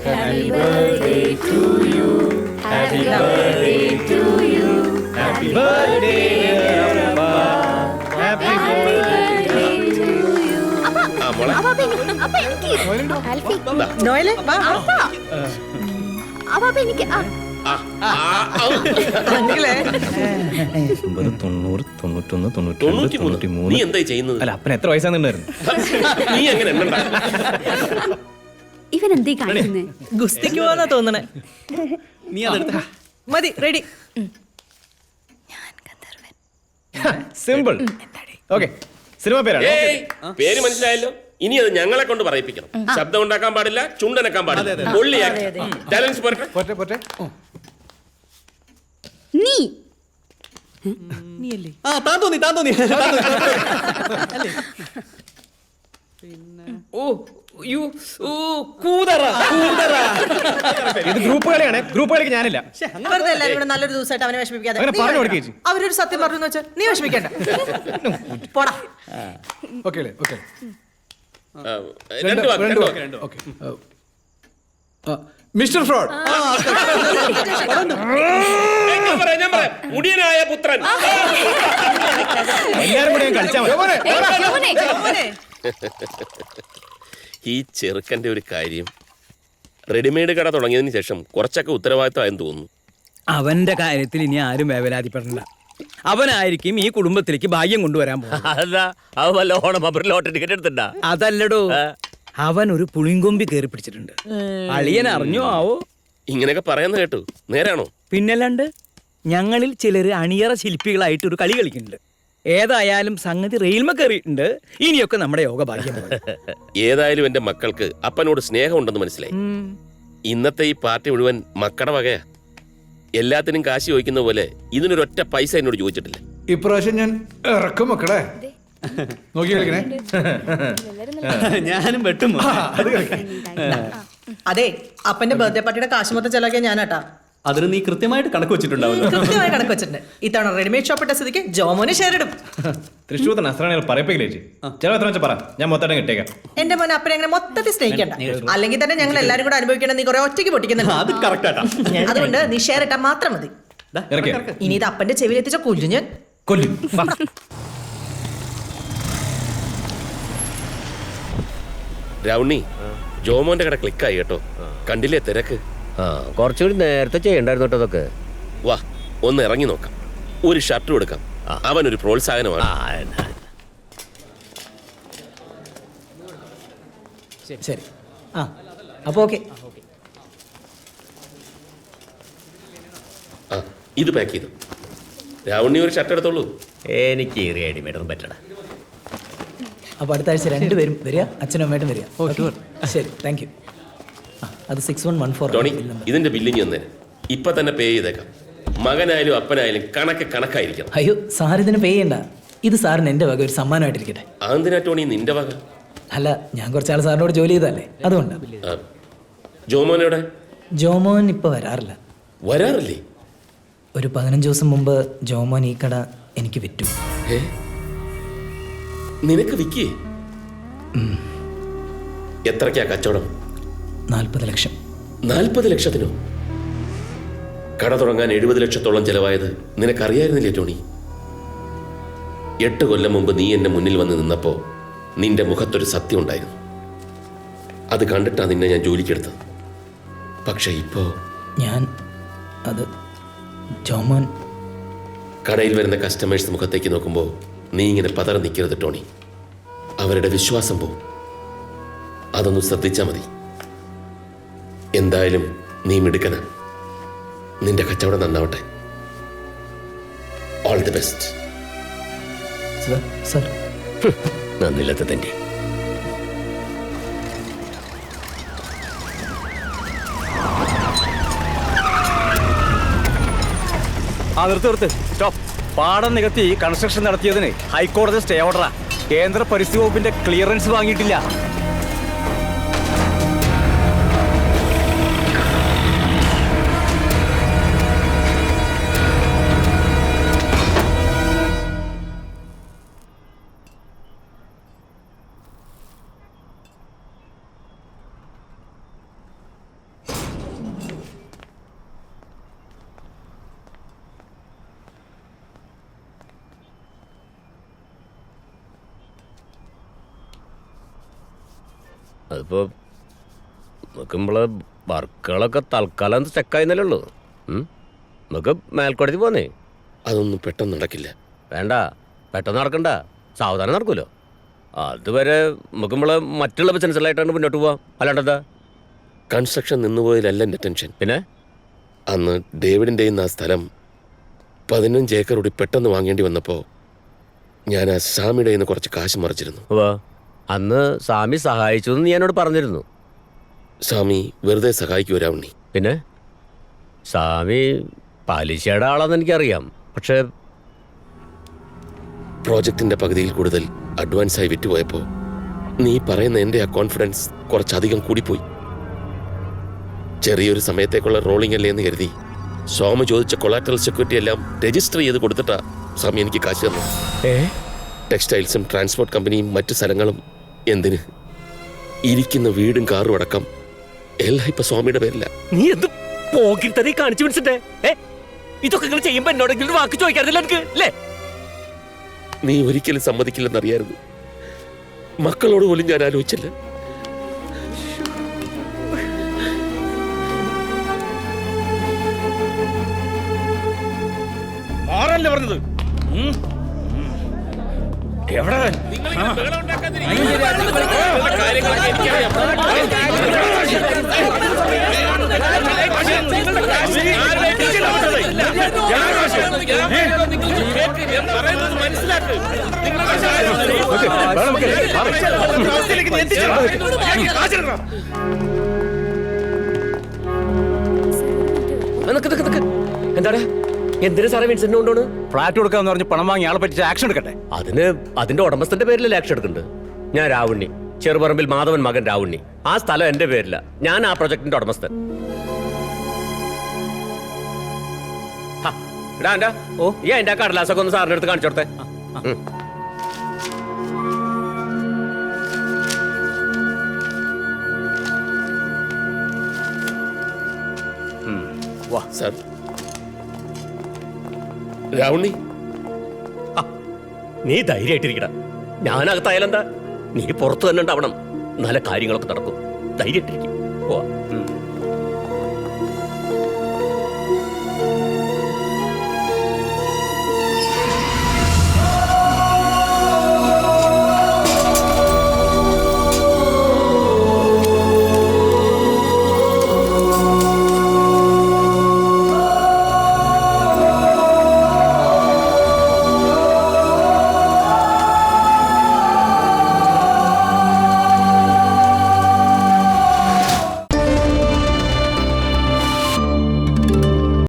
Happy birthday to you. Happy birthday to you. Happy birthday, Appa. Happy birthday to you. നോയലെ വാ എനിക്ക് അങ്കിളെ 90, 90, 91, 92, 93. നീ എന്തായി ചെയ്യുന്നത്? അല്ല അപ്പൻ എത്ര വയസ്സാന്നുണ്ടായിരുന്നു? നീ എങ്ങനെ ഇവൻ എന്തീ കാണിക്കുന്നേ? ഗുസ്തിക്ക് പോവാന്നാ തോന്നണേ. നീ അതെടുത്ത മതി റെഡി. സിമ്പിൾ. ഓക്കെ, സിനിമ പേരാണ്. പേര് മനസ്സിലായല്ലോ. ഇനി അത് ഞങ്ങളെ കൊണ്ട് പറയിപ്പിക്കണം. ശബ്ദം ഉണ്ടാക്കാൻ പാടില്ല, ചുണ്ടനക്കാൻ പാടില്ല. ടാലൻസ് പോട്ടെ പോട്ടെ. നീ നീയല്ലേ? താൻ തോന്നി ഇത് ഗ്രൂപ്പ് കളിയാണ്. ഗ്രൂപ്പ് കളിക്ക് ഞാനില്ല. വെറുതെ എല്ലാവരും കൂടെ നല്ലൊരു ദിവസമായിട്ട് അവനെ വിഷമിപ്പിക്കാതെ. അങ്ങനെ നീ പറഞ്ഞു വേണ്ട. കൊടുക്ക് ചേച്ചി. അവരൊരു സത്യം പറഞ്ഞു വെച്ചാൽ നീ വിഷമിക്കണ്ട. പോടാ. ഓക്കെ അല്ലേ? ഓക്കെ രണ്ട് വാക്ക്. മിസ്റ്റർ ഫ്രോഡ്, ഞാൻ പറയാം. മുടിയനായ പുത്രൻ. എല്ലാരും കൂടെ കളിച്ചാൽ മതി. ഈ ചെറുക്കന്റെ ഒരു കാര്യം, റെഡിമെയ്ഡ് കട തുടങ്ങിയതിന് ശേഷം കുറച്ചൊക്കെ ഉത്തരവാദിത്തമായെന്ന് തോന്നുന്നു. അവന്റെ കാര്യത്തിൽ ഇനി ആരും വേവലാതിപ്പെടണ്ട. അവനായിരിക്കും ഈ കുടുംബത്തിലേക്ക് ഭാഗ്യം കൊണ്ടുവരാൻ പോകുന്നത്. അതല്ലടോ, അവൻ ഒരു പുളിങ്കൊമ്പി കയറി പിടിച്ചിട്ടുണ്ട്. അളിയൻ അറിഞ്ഞോ ആവോ? ഇങ്ങനെയൊക്കെ പറയുന്ന കേട്ടു. നേരാണോ? പിന്നല്ലാണ്ട് ഞങ്ങളിൽ ചിലര് അണിയറ ശില്പികളായിട്ട് ഒരു കളി കളിക്കുന്നുണ്ട്. ഏതായാലും സംഗതി റെയിൽമ കയറിയിട്ടുണ്ട്. ഇനിയൊക്കെ നമ്മുടെ യോഗ ഭാഗ്യം. ഏതായാലും എന്റെ മക്കൾക്ക് അപ്പനോട് സ്നേഹം ഉണ്ടെന്ന് മനസ്സിലായി. ഇന്നത്തെ ഈ പാർട്ടി മുഴുവൻ മക്കടെ വകയാ. എല്ലാത്തിനും കാശ് ചോദിക്കുന്ന പോലെ ഇതിനൊരൊറ്റ പൈസ എന്നോട് ചോദിച്ചിട്ടില്ല. ഇപ്രാവശ്യം ഞാൻ ഇറക്കും മക്കളെ. നോക്കി കളിക്കണേ. ഞാനും വെട്ടും. അതെ, അപ്പന്റെ ബർത്ത്ഡേ പാർട്ടിയുടെ കാശ് മൊത്തം ചെലവാക്കിയ ഞാനാട്ടാ. അതിന് നീ കൃത്യമായിട്ട് കണക്ക് വെച്ചിട്ടുണ്ടാവില്ല. കൃത്യമായി കണക്ക് വെച്ചിട്ടുണ്ട്. ഇത്തവണ റെഡിമെയ്ഡ് ഷോപ്പ് ഇട്ട സ്ഥിതിക്ക് ജോമോന് ഷെയർ ഇടും. തൃശ്ശൂർ നസ്രാണികൾ പറയപ്പിക്കില്ലേ ചേച്ചി? ചില എത്ര വെച്ചാൽ പറ, ഞാൻ മൊത്തം കിട്ടേക്കാം. എന്റെ മോനെ അപ്പനെ അങ്ങനെ മൊത്തത്തിൽ സ്നേഹിക്കണ്ട. അല്ലെങ്കിൽ തന്നെ ഞങ്ങൾ എല്ലാരും കൂടെ അനുഭവിക്കണം. നീ കുറെ ഒറ്റയ്ക്ക് പൊട്ടിക്കുന്നുണ്ട്. അത് കറക്റ്റ് ആട്ടാ. അതുകൊണ്ട് നീ ഷെയർ ഇട്ടാൽ മാത്രം മതി. ഇറക്കിയ ഇനി ഇത് അപ്പന്റെ ചെവിയിൽ എത്തിച്ച കൊല്ലു ഞാൻ. കൊല്ലും. രാവുണ്ണി, ജോമോന്റെ കട ക്ലിക്കായി കേട്ടോ. കണ്ടില്ലേ തിരക്ക്? കുറച്ചുകൂടി നേരത്തെ ചെയ്യണ്ടായിരുന്നു കേട്ടോ. അതൊക്കെ വാ, ഒന്ന് ഇറങ്ങി നോക്കാം. ഒരു ഷർട്ടും എടുക്കാം. അവനൊരു പ്രോത്സാഹനമാണ്. ശരി. അപ്പൊ ഓക്കെ. ഇത് പാക്ക് ചെയ്തു. രാവുണ്ണി ഒരു ഷർട്ട് എടുത്തോളൂ. എനിക്ക് റെഡിമെയ്ഡ് ഒന്നും പറ്റണ. അപ്പൊ അടുത്ത ആഴ്ച രണ്ടുപേരും വരിക, അച്ഛനും അമ്മയായിട്ടും വരിക. ശരി, താങ്ക് യു. അത് 6114. ടോണി, ഇതിന്റെ ബില്ലിങ് തന്നെ ഇപ്പൊ തന്നെ പേ ചെയ്തേക്കാം. മകനായാലും അപ്പനായാലും കണക്ക് കണക്കായിരിക്കണം. അയ്യോ സാർ ഇതിന് പേ ചെയ്യണ്ട. ഇത് സാറിന് എന്റെ വക ഒരു സമ്മാനമായിട്ടിരിക്കട്ടെ. ആന്തിനാ ടോണി നിന്റെ വക? അല്ല, ഞാൻ കുറച്ചാൾ സാറിനോട് ജോലി ചെയ്തല്ലേ, അതുകൊണ്ട്. ജോമോനോടെ? ജോമോൻ ഇപ്പൊ വരാറില്ല. വരാറില്ലേ? ഒരു 15 ദിവസം മുമ്പ് ജോമോൻ ഈ കട എനിക്ക് വിറ്റു. നിനക്ക് വിക്കേ? എത്രക്കാ കച്ചവടം? 40 ലക്ഷം. 40 ലക്ഷത്തിനോ? കട തുടങ്ങാൻ 70 ലക്ഷത്തോളം ചെലവായത് നിനക്കറിയായിരുന്നില്ലേ ടോണി? 8 കൊല്ലം മുമ്പ് നീ എന്നെ മുന്നിൽ വന്ന് നിന്നപ്പോ നിന്റെ മുഖത്തൊരു സത്യം ഉണ്ടായിരുന്നു. അത് കണ്ടിട്ടാ നിന്നെ ഞാൻ ജോലിക്കെടുത്തത്. പക്ഷെ ഇപ്പോ അത് ജോമോൻ. കടയിൽ വരുന്ന കസ്റ്റമേഴ്സ് മുഖത്തേക്ക് നോക്കുമ്പോൾ നീ ഇങ്ങനെ പതറി നിൽക്കരുത് ടോണി. അവരുടെ വിശ്വാസം പോവും. അതൊന്ന് ശ്രദ്ധിച്ചാൽ മതി. എന്തായാലും നീ മിടുക്കനാ. നിന്റെ കച്ചവടം നന്നാവട്ടെ. All the best. സർ, നന്ദില്ലാത്ത തന്നെ. നിർത്ത്. സ്റ്റോപ്പ്. പാടം നികത്തി കൺസ്ട്രക്ഷൻ നടത്തിയതിന് ഹൈക്കോടതി സ്റ്റേ ഓർഡറാ. കേന്ദ്ര പരിസ്ഥിതി വകുപ്പിന്റെ ക്ലിയറൻസ് വാങ്ങിയിട്ടില്ല. അതിപ്പോ നമുക്ക് നമ്മളെ വർക്കുകളൊക്കെ തൽക്കാലം ചെക്കായിരുന്നല്ലേ ഉള്ളൂ. നമുക്ക് മേൽക്കോടതി പോന്നേ. അതൊന്നും പെട്ടെന്ന് നടക്കില്ല. വേണ്ട, പെട്ടെന്ന് നടക്കണ്ട, സാവധാനം നടക്കുമല്ലോ. അതുവരെ നമുക്ക് നമ്മളെ മറ്റുള്ള ബിസിനസ്സുകളായിട്ടാണ് മുന്നോട്ട് പോവാം. അല്ലാണ്ടെന്താ? കൺസ്ട്രക്ഷൻ നിന്നുപോയതല്ല എൻ്റെ ടെൻഷൻ. പിന്നെ അന്ന് ഡേവിഡിൻ്റെ ആ സ്ഥലം 15 ഏക്കർ കൂടി പെട്ടെന്ന് വാങ്ങേണ്ടി വന്നപ്പോൾ ഞാൻ ആ സ്വാമിയുടെ കയ്യിൽ നിന്ന് കുറച്ച് കാശ് മറിച്ചിരുന്നു. അന്ന് സ്വാമി സഹായിച്ചു എന്ന് നീ എന്നോട് പറഞ്ഞിരുന്നു. സ്വാമി വെറുതെ സഹായിക്കൂ രാവണി. പിന്നെ സ്വാമി പലിശയുടെ ആളാന്ന് എനിക്കറിയാം. പക്ഷെ പ്രോജക്റ്റിന്റെ പകുതിയിൽ കൂടുതൽ അഡ്വാൻസായി വിറ്റുപോയപ്പോൾ നീ പറയുന്ന എൻ്റെ ആ കോൺഫിഡൻസ് കുറച്ചധികം കൂടിപ്പോയി. ചെറിയൊരു സമയത്തേക്കുള്ള റോളിംഗ് അല്ലേ എന്ന് കരുതി സ്വാമി ചോദിച്ച കൊളാറ്ററൽ സെക്യൂരിറ്റി എല്ലാം രജിസ്റ്റർ ചെയ്ത് കൊടുത്തിട്ടാ സ്വാമി എനിക്ക് കാശ് തന്നു. ടെക്സ്റ്റൈൽസും ട്രാൻസ്പോർട്ട് കമ്പനിയും മറ്റു സ്ഥലങ്ങളും എന്തിന്, ഇരിക്കുന്ന വീടും കാറും അടക്കം എല്ലാം ഇപ്പൊ സ്വാമിയുടെ പേരില്ല. നീ എന്ത് പോക്കിരി കാണിച്ചു പിടിച്ചിട്ടേ? ഇതൊക്കെ നിങ്ങൾ ചെയ്യുമ്പോ എന്നോടെങ്കിലും വാക്ക് ചോദിക്കാറില്ല എനിക്ക് അല്ലേ? നീ ഒരിക്കലും സമ്മതിക്കില്ലെന്നറിയായിരുന്നു. മക്കളോട് പോലും ഞാൻ ആലോചിച്ചില്ല. മാറല്ലേ പറഞ്ഞത്? എവിടെ എന്താണ്? എന്തിനാ സാറേ വിൻസെന്റിനെ കൊണ്ടോണ്? ഫ്ലാറ്റ് കൊടുക്കാന്ന് പറഞ്ഞ് പണം വാങ്ങി ആളെ പറ്റിച്ച് ആക്ഷൻ എടുക്കട്ടെ. അതിന്റെ ഉടമസ്ഥന്റെ പേരിലല്ലേ ആക്ഷൻ എടുക്കുന്നുണ്ട്. ഞാൻ രാവുണ്ണി, ചെറുപറമ്പിൽ മാധവൻ മകൻ രാവുണ്ണി. ആ സ്ഥലം എന്റെ പേരില. ഞാൻ ആ പ്രൊജക്ടിന്റെ ഉടമസ്ഥൻ. ഈ അതിന്റെ കടലാസൊക്കെ ഒന്ന് സാറിന്റെ അടുത്ത് കാണിച്ചു കൊടുത്തേ. സാർ രാവണി, നീ ധൈര്യമായിട്ടിരിക്കട. ഞാനകത്തായാലെന്താ? നീ പുറത്തു തന്നെ ഉണ്ടാവണം. നല്ല കാര്യങ്ങളൊക്കെ നടക്കും. ധൈര്യമായിട്ടിരിക്കും.